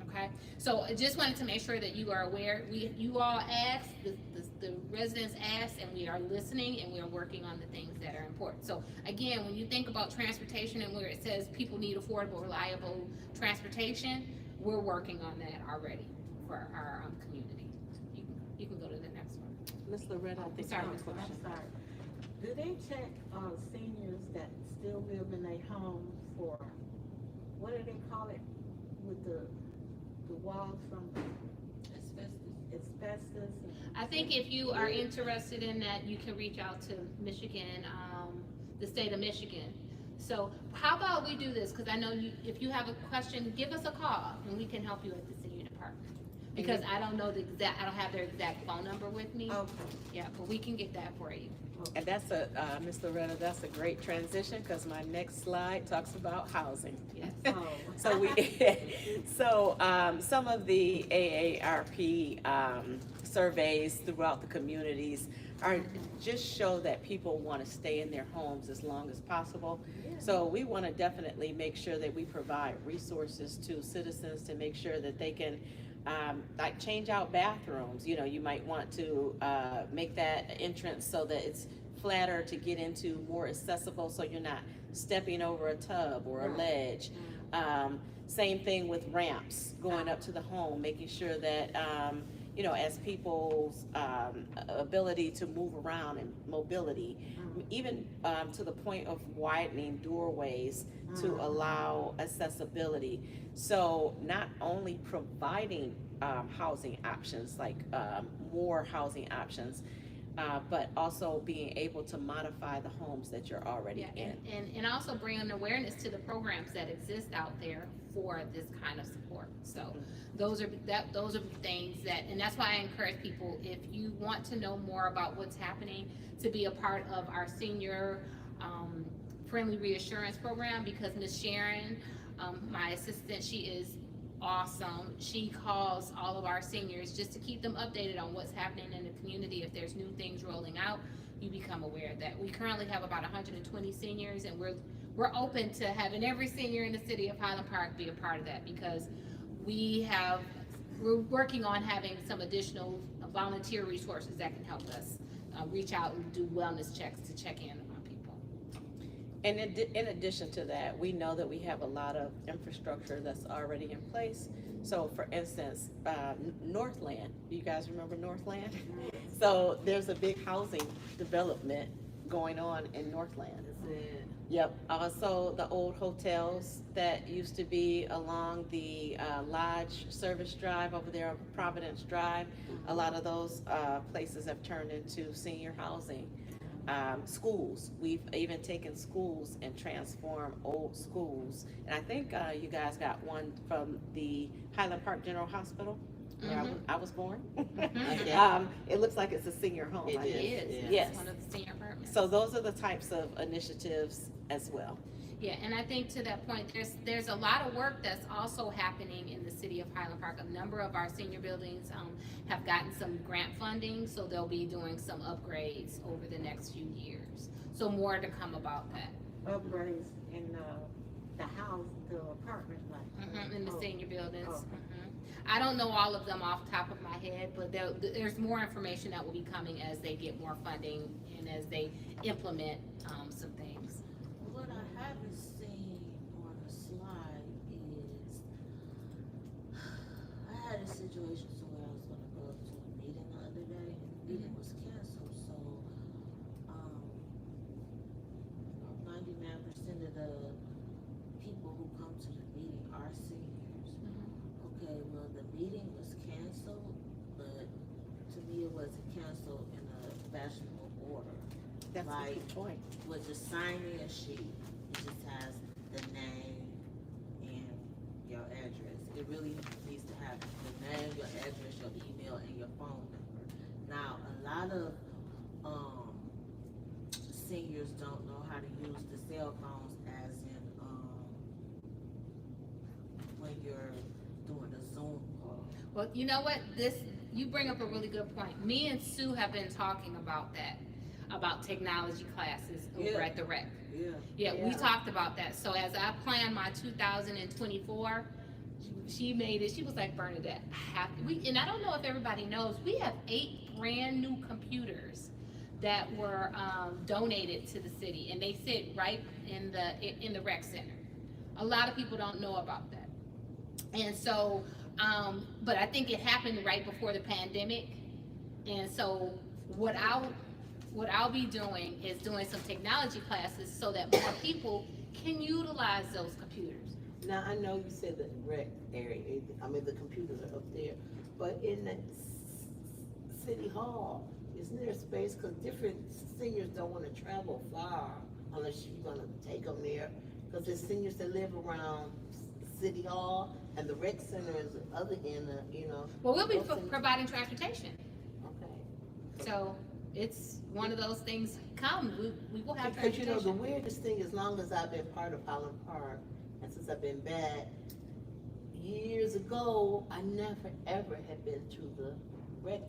Okay, so I just wanted to make sure that you are aware. You all asked, the residents asked, and we are listening, and we are working on the things that are important. So again, when you think about transportation and where it says people need affordable, reliable transportation, we're working on that already for our community. You can go to the next one. Ms. Loretta, I think you Sorry, have a Ms. question. I'm sorry. Do they check seniors that still live in their homes for, what do they call it, with the walls from asbestos? I think if you are interested in that, you can reach out to Michigan, the state of Michigan. So how about we do this, because I know if you have a question, give us a call and we can help you at the senior department. Because I don't know I don't have their exact phone number with me. Okay. Yeah, but we can get that for you. And that's Ms. Loretta, that's a great transition, because my next slide talks about housing. Yes. Oh. So some of the AARP surveys throughout the communities just show that people want to stay in their homes as long as possible. So we want to definitely make sure that we provide resources to citizens to make sure that they can change out bathrooms. You might want to make that entrance so that it's flatter to get into, more accessible, so you're not stepping over a tub or a ledge. Same thing with ramps going up to the home, making sure that as people's ability to move around and mobility, even to the point of widening doorways to allow accessibility. So not only providing housing options, like more housing options, but also being able to modify the homes that you're already in. And also bringing awareness to the programs that exist out there for this kind of support. So those are things and that's why I encourage people, if you want to know more about what's happening, to be a part of our senior friendly reassurance program, because Ms. Sharon, my assistant, she is awesome. She calls all of our seniors just to keep them updated on what's happening in the community. If there's new things rolling out, you become aware of that. We currently have about 120 seniors, and we're open to having every senior in the city of Highland Park be a part of that, because we're working on having some additional volunteer resources that can help us reach out and do wellness checks to check in on people. And in addition to that, we know that we have a lot of infrastructure that's already in place. So for instance, Northland, do you guys remember Northland? So there's a big housing development going on in Northland. That's it. Yep, also the old hotels that used to be along the Lodge Service Drive over there on Providence Drive, a lot of those places have turned into senior housing. Schools, we've even taken schools and transformed old schools. And I think you guys got one from the Highland Park General Hospital, where I was born. Okay. It looks like it's a senior home. It I guess. It is. Yeah. Yes. It's one of the senior apartments. So those are the types of initiatives as well. Yeah, and I think to that point, there's a lot of work that's also happening in the city of Highland Park. A number of our senior buildings have gotten some grant funding, so they'll be doing some upgrades over the next few years. So more to come about that. Upgrades in the house, the apartment, like. In the Oh. senior buildings. Oh. I don't know all of them off the top of my head, but there's more information that will be coming as they get more funding and as they implement some things. What I haven't seen on the slide is, I had a situation so where I was gonna go to a meeting the other day, and the meeting was canceled, so, 99% of the people who come to the meeting are seniors. Okay, well, the meeting was canceled, but to me, it wasn't canceled in a fashionable order. That's a Like, good point. with the sign-in sheet, it just has the name and your address. It really needs to have the name, your address, your email, and your phone number. Now, a lot of, seniors don't know how to use the cell phones as in, when you're doing a Zoom call. Well, you know what? You bring up a really good point. Me and Sue have been talking about that, about technology classes over Yeah. at the rec. Yeah. Yeah, we Yeah. talked about that. So as I plan my 2024, she made it. She was like, Bernadette, and I don't know if everybody knows, we have 8 brand new computers that were donated to the city, and they sit right in the rec center. A lot of people don't know about that, and so, but I think it happened right before the pandemic, and so what I'll be doing is doing some technology classes so that more people can utilize those computers. Now, I know you said the rec area, the computers are up there, but in the city hall, isn't there space, cause different seniors don't wanna travel far unless you're gonna take them there, cause there's seniors that live around city hall, and the rec center is the other end of, Well, we'll be those things- providing transportation, Okay. so it's one of those things. We will have Because the transportation. weirdest thing, as long as I've been part of Highland Park, and since I've been back, years ago, I never ever had been to the rec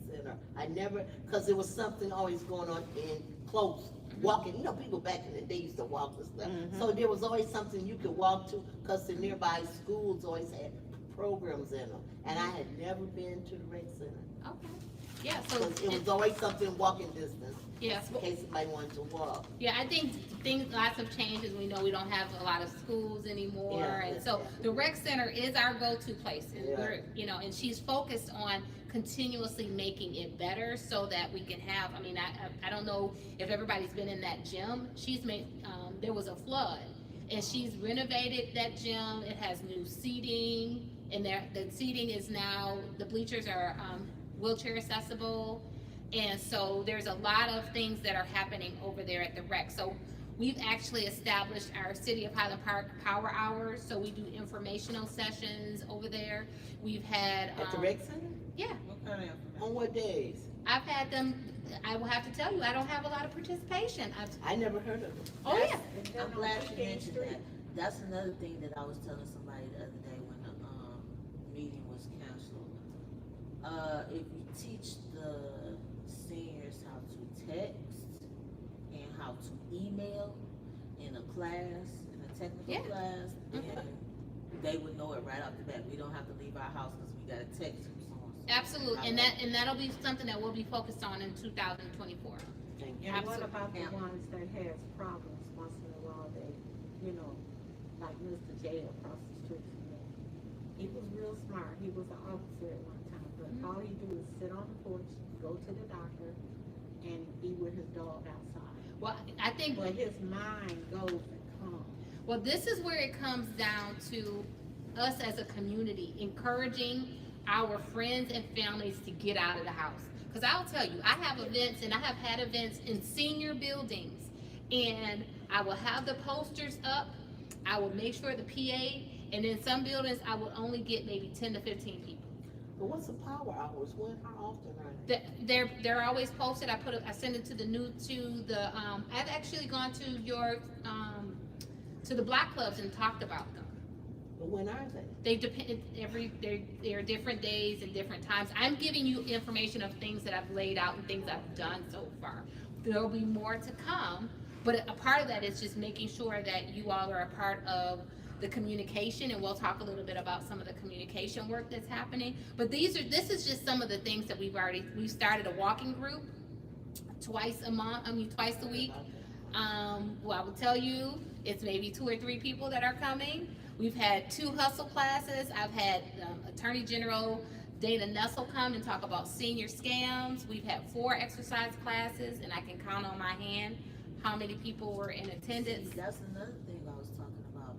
center. I never, cause there was something always going on in close, walking, people back in the day used to walk and stuff. So there was always something you could walk to, cause the nearby schools always had programs in them. And I had never been to the rec center. Okay, yeah, so, 'Cause it was always something walking distance, yes, in case somebody wanted to walk. yeah, I think lots have changed, as we know, we don't have a lot of schools anymore, Yeah, and yeah, so yeah. the rec center is our go-to place, and Yeah. we're, and she's focused on continuously making it better so that we can have, I don't know if everybody's been in that gym, she's made, there was a flood, and she's renovated that gym, it has new seating, and the seating is now, the bleachers are, wheelchair accessible, and so there's a lot of things that are happening over there at the rec. So we've actually established our City of Highland Park Power Hours, so we do informational sessions over there. We've had, At the rec center? yeah, What kind of information? On what days? I've had them, I will have to tell you, I don't have a lot of participation. I never heard of it. Oh, yeah. And then I'm on glad you 15th mentioned Street. that. That's another thing that I was telling somebody the other day when the, meeting was canceled. If you teach the seniors how to text and how to email in a class, in a technical Yeah. class, then they would know it right off the bat. We don't have to leave our house because we got a text from someone. Absolutely, and that'll be something that we'll be focused on in 2024. Thank you. And what Absolutely. about the Yeah. ones that has problems once in a while, like Mr. J across the street from me? He was real smart, he was an officer at one time, but all he do is sit on the porch, go to the doctor, and be with his dog outside. Well, I think, But his mind goes and comes. well, this is where it comes down to us as a community encouraging our friends and families to get out of the house. Because I'll tell you, I have events and I have had events in senior buildings, and I will have the posters up. I will make sure the PA, and in some buildings, I will only get maybe 10 to 15 people. But what's the power hours? When, how often are they? They're always posted. I send it to I've actually gone to your, to the black clubs and talked about them. But when are they? They depend, there are different days and different times. I'm giving you information of things that I've laid out and things I've done so far. There'll be more to come, but a part of that is just making sure that you all are a part of the communication, and we'll talk a little bit about some of the communication work that's happening. But this is just some of the things that we've started a walking group twice a week. Well, I will tell you, it's maybe 2 or 3 people that are coming. We've had 2 hustle classes. I've had Attorney General Dana Nessel come and talk about senior scams. We've had 4 exercise classes, and I can count on my hand how many people were in attendance. See, that's another thing I was talking about.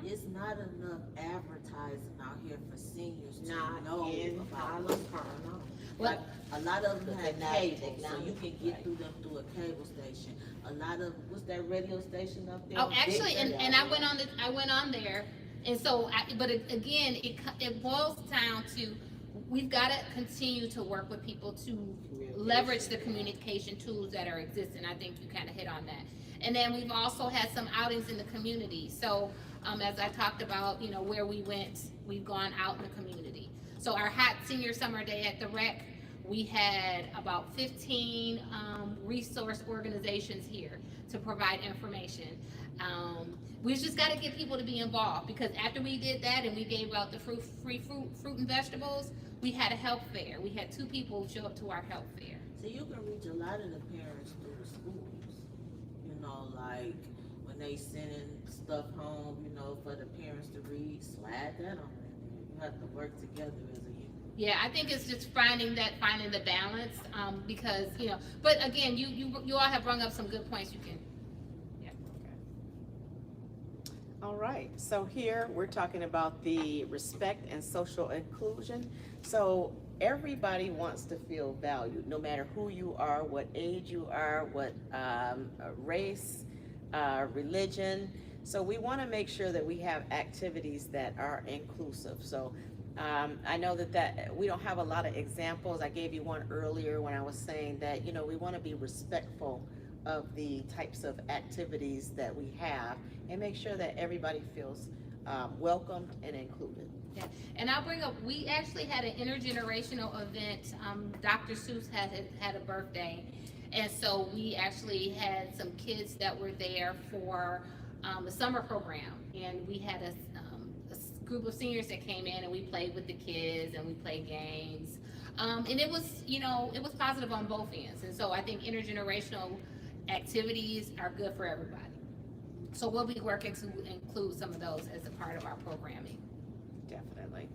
It's not enough advertising out here for seniors to know about. Highland Park, no. Like, a lot of them But have they're not cable, so you technology, can get right. through them through a cable station. A lot of, what's that radio station up there? Oh, actually, Big and I went on there, and so, again, it boils down to, we've got to continue to work with people to leverage the communication tools that are existing. I think you kind of hit on that. And then we've also had some outings in the community. So, as I talked about, where we went, we've gone out in the community. So our hot senior summer day at the rec, we had about 15 resource organizations here to provide information. We just got to get people to be involved, because after we did that and we gave out the free fruit and vegetables, we had a health fair. We had 2 people show up to our health fair. So you can reach a lot of the parents through the schools. Like when they sending stuff home, for the parents to read, slide that on there. You have to work together as a unit. Yeah, I think it's just finding the balance, because, but again, you all have brought up some good points. You can, yeah. All right, so here we're talking about the respect and social inclusion. So everybody wants to feel valued, no matter who you are, what age you are, what race, religion. So we want to make sure that we have activities that are inclusive. So I know that we don't have a lot of examples. I gave you one earlier when I was saying that, we want to be respectful of the types of activities that we have and make sure that everybody feels welcomed and included. Yeah, and I'll bring up, we actually had an intergenerational event. Dr. Seuss had a birthday, and so we actually had some kids that were there for the summer program, and we had a group of seniors that came in, and we played with the kids and we played games, and it was, it was positive on both ends. And so I think intergenerational activities are good for everybody. So we'll be working to include some of those as a part of our programming. Definitely.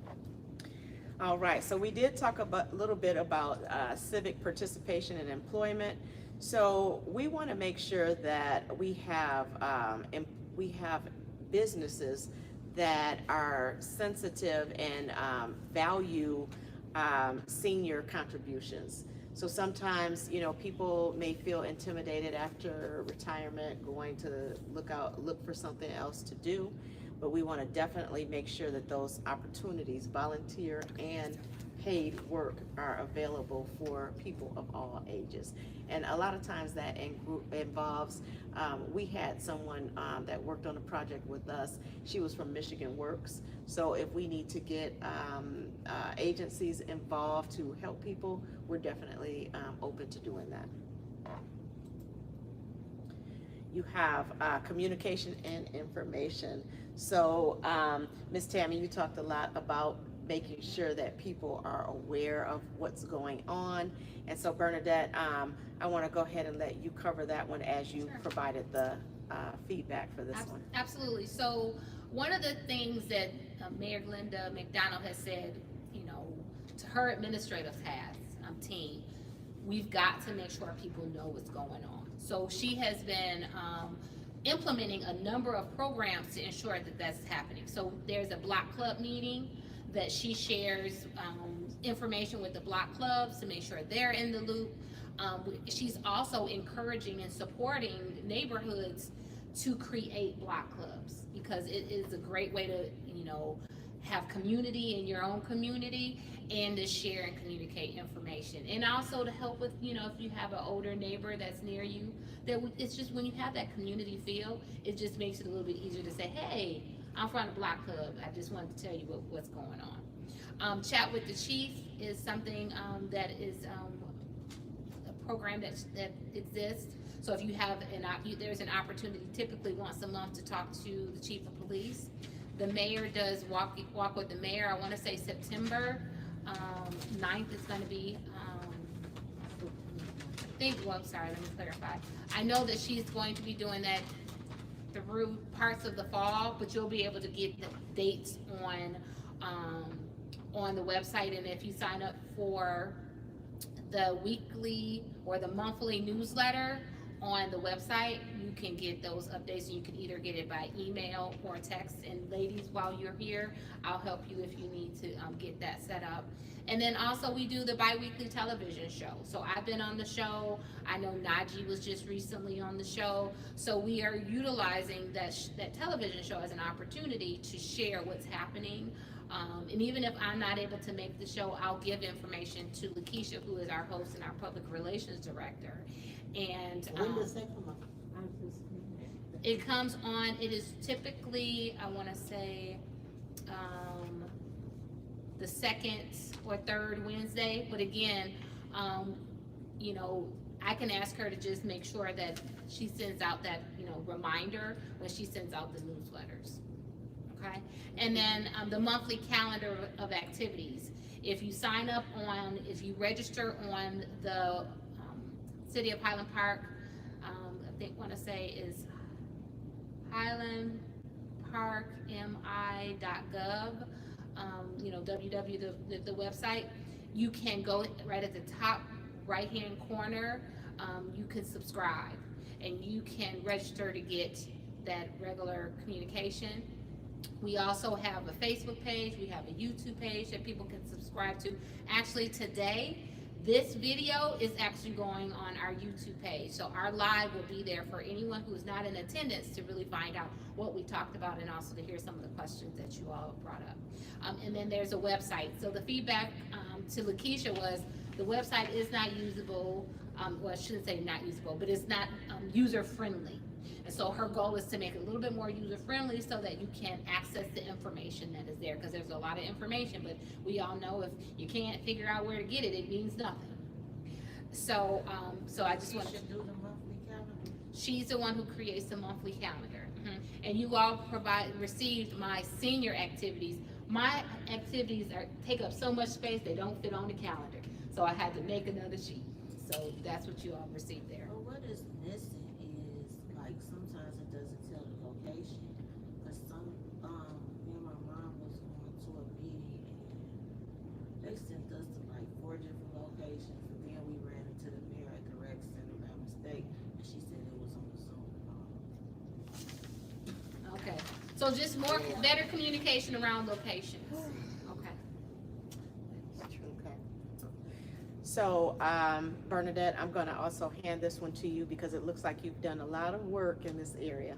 All right, so we did talk a little bit about civic participation and employment. So we want to make sure that we have businesses that are sensitive and value senior contributions. So sometimes, people may feel intimidated after retirement, going to look for something else to do. But we want to definitely make sure that those opportunities, volunteer and paid work, are available for people of all ages. And a lot of times that involves, we had someone that worked on a project with us. She was from Michigan Works. So if we need to get agencies involved to help people, we're definitely open to doing that. You have communication and information. So, Ms. Tammy, you talked a lot about making sure that people are aware of what's going on. And so, Bernadette, I want to go ahead and let you cover that one as you provided the feedback for this one. Absolutely. So, one of the things that Mayor Glenda McDonald has said, to her administrative team, we've got to make sure people know what's going on. So she has been implementing a number of programs to ensure that that's happening. So there's a block club meeting that she shares information with the block clubs to make sure they're in the loop. She's also encouraging and supporting neighborhoods to create block clubs, because it is a great way to, have community in your own community, and to share and communicate information, and also to help with, if you have an older neighbor that's near you, it's just, when you have that community feel, it just makes it a little bit easier to say, hey, I'm from the block club, I just wanted to tell you what's going on. Chat with the Chief is something that is a program that exists. So if you have there's an opportunity typically once a month to talk to the chief of police. The mayor does walk with the mayor. I want to say September 9th is going to be. I'm sorry. Let me clarify. I know that she's going to be doing that through parts of the fall, but you'll be able to get the dates on the website, and if you sign up for the weekly or the monthly newsletter on the website, you can get those updates, and you can either get it by email or text. And ladies, while you're here, I'll help you if you need to get that set up. And then also we do the bi-weekly television show. So I've been on the show. I know Najee was just recently on the show. So we are utilizing that television show as an opportunity to share what's happening. And even if I'm not able to make the show, I'll give information to Lakeisha, who is our host and our public relations director. And When does that come up? it comes on, it is typically, I want to say, the second or third Wednesday. But again, I can ask her to just make sure that she sends out that, reminder when she sends out the newsletters. Okay? And then the monthly calendar of activities. If you sign up if you register on the City of Highland Park, want to say is highlandparkmi.gov, the website, you can go right at the top right hand corner, you can subscribe and you can register to get that regular communication. We also have a Facebook page, we have a YouTube page that people can subscribe to. Actually today, this video is actually going on our YouTube page. So our live will be there for anyone who is not in attendance to really find out what we talked about, and also to hear some of the questions that you all brought up. And then there's a website. So the feedback to Lakeisha was the website is not usable. Well, I shouldn't say not usable, but it's not user friendly. And so her goal is to make it a little bit more user friendly so that you can access the information that is there, because there's a lot of information, but we all know if you can't figure out where to get it, it means nothing. So I just want to do the monthly calendar. She's the one who creates the monthly calendar. And you all received my senior activities. My activities take up so much space they don't fit on the calendar. So I had to make another sheet. So that's what you all received there. But what is missing is, like, sometimes it doesn't tell the location. Cause me and my mom was going to a meeting and they sent us to like 4 different locations, and then we ran into the mayor at the rec center by mistake, and she said it was on the Zoom call. Okay. So just better communication around locations. Okay. So, Bernadette, I'm gonna also hand this one to you because it looks like you've done a lot of work in this area.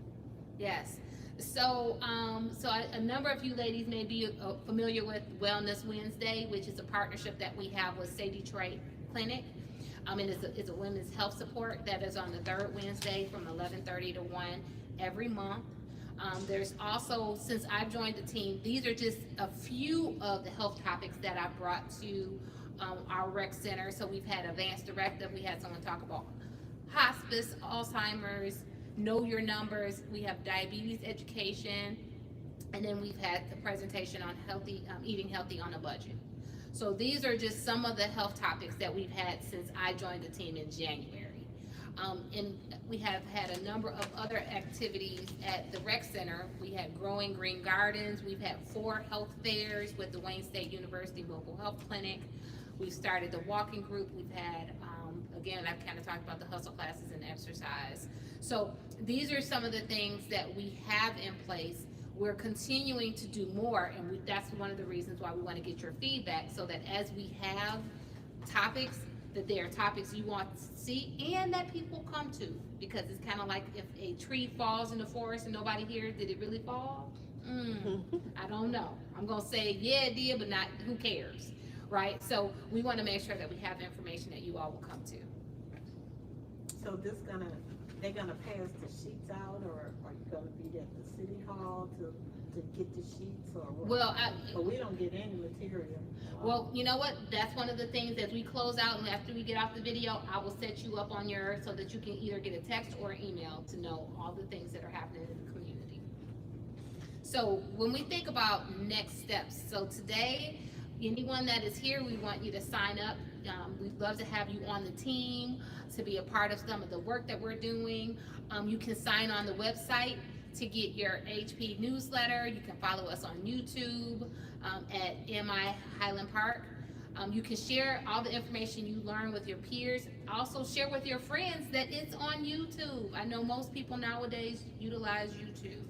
Yes. So, a number of you ladies may be familiar with Wellness Wednesday, which is a partnership that we have with Say Detroit Clinic. And it's a women's health support that is on the third Wednesday from 11:30 to 1 every month. There's also, since I've joined the team, these are just a few of the health topics that I brought to our rec center. So we've had advanced directive, we had someone talk about hospice, Alzheimer's, know your numbers, we have diabetes education, and then we've had the presentation on eating healthy on a budget. So these are just some of the health topics that we've had since I joined the team in January. And we have had a number of other activities at the rec center. We had Growing Green Gardens, we've had 4 health fairs with the Wayne State University Local Health Clinic. We've started the walking group. We've had, again, I've kind of talked about the hustle classes and exercise. So these are some of the things that we have in place. We're continuing to do more, and that's one of the reasons why we want to get your feedback, so that as we have topics, that they are topics you want to see and that people come to. Because it's kind of like if a tree falls in the forest and nobody here, did it really fall? I don't know. I'm gonna say, yeah, it did, but not, who cares, right? So we want to make sure that we have information that you all will come to. So they're gonna pass the sheets out, or are you gonna be at the city hall to get the sheets, or what? Well, But we don't get any material. well, you know what? That's one of the things as we close out and after we get off the video, I will set you up on so that you can either get a text or email to know all the things that are happening in the community. So when we think about next steps, so today, anyone that is here, we want you to sign up. We'd love to have you on the team to be a part of some of the work that we're doing. You can sign on the website to get your HP newsletter. You can follow us on YouTube at MI Highland Park. You can share all the information you learn with your peers. Also share with your friends that it's on YouTube. I know most people nowadays utilize YouTube.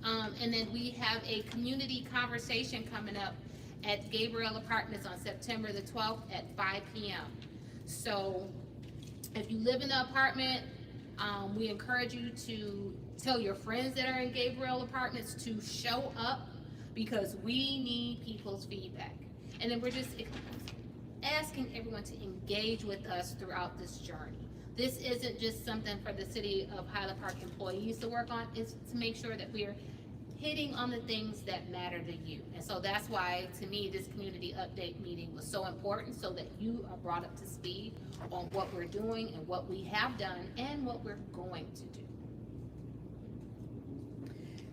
And then we have a community conversation coming up at Gabriel Apartments on September the 12th at 5 p.m. So if you live in the apartment, we encourage you to tell your friends that are in Gabriel Apartments to show up, because we need people's feedback. And then we're just asking everyone to engage with us throughout this journey. This isn't just something for the City of Highland Park employees to work on. It's to make sure that we're hitting on the things that matter to you. And so that's why, to me, this community update meeting was so important, so that you are brought up to speed on what we're doing and what we have done and what we're going to do.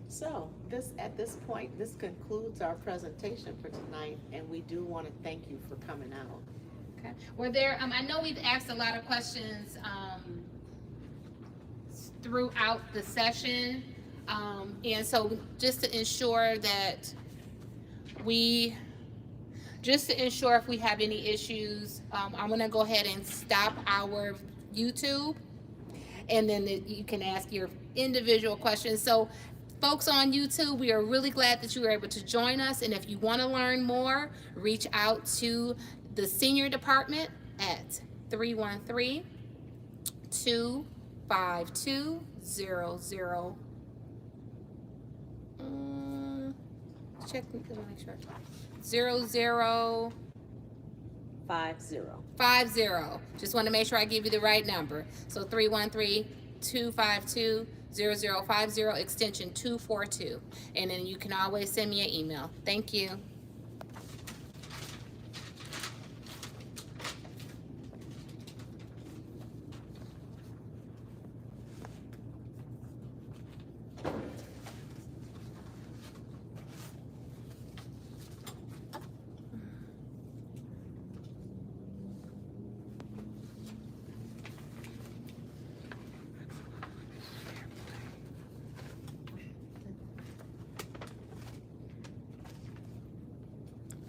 So at this point, this concludes our presentation for tonight, and we do want to thank you for coming out. Okay. Were there, I know we've asked a lot of questions throughout the session. And so just to ensure that if we have any issues, I'm gonna go ahead and stop our YouTube, and then you can ask your individual questions. So folks on YouTube, we are really glad that you were able to join us. And if you want to learn more, reach out to the senior department at 313-252-00. Check, make sure. 0050. Just want to make sure I give you the right number. So 313-252-0050, extension 242. And then you can always send me an email. Thank you.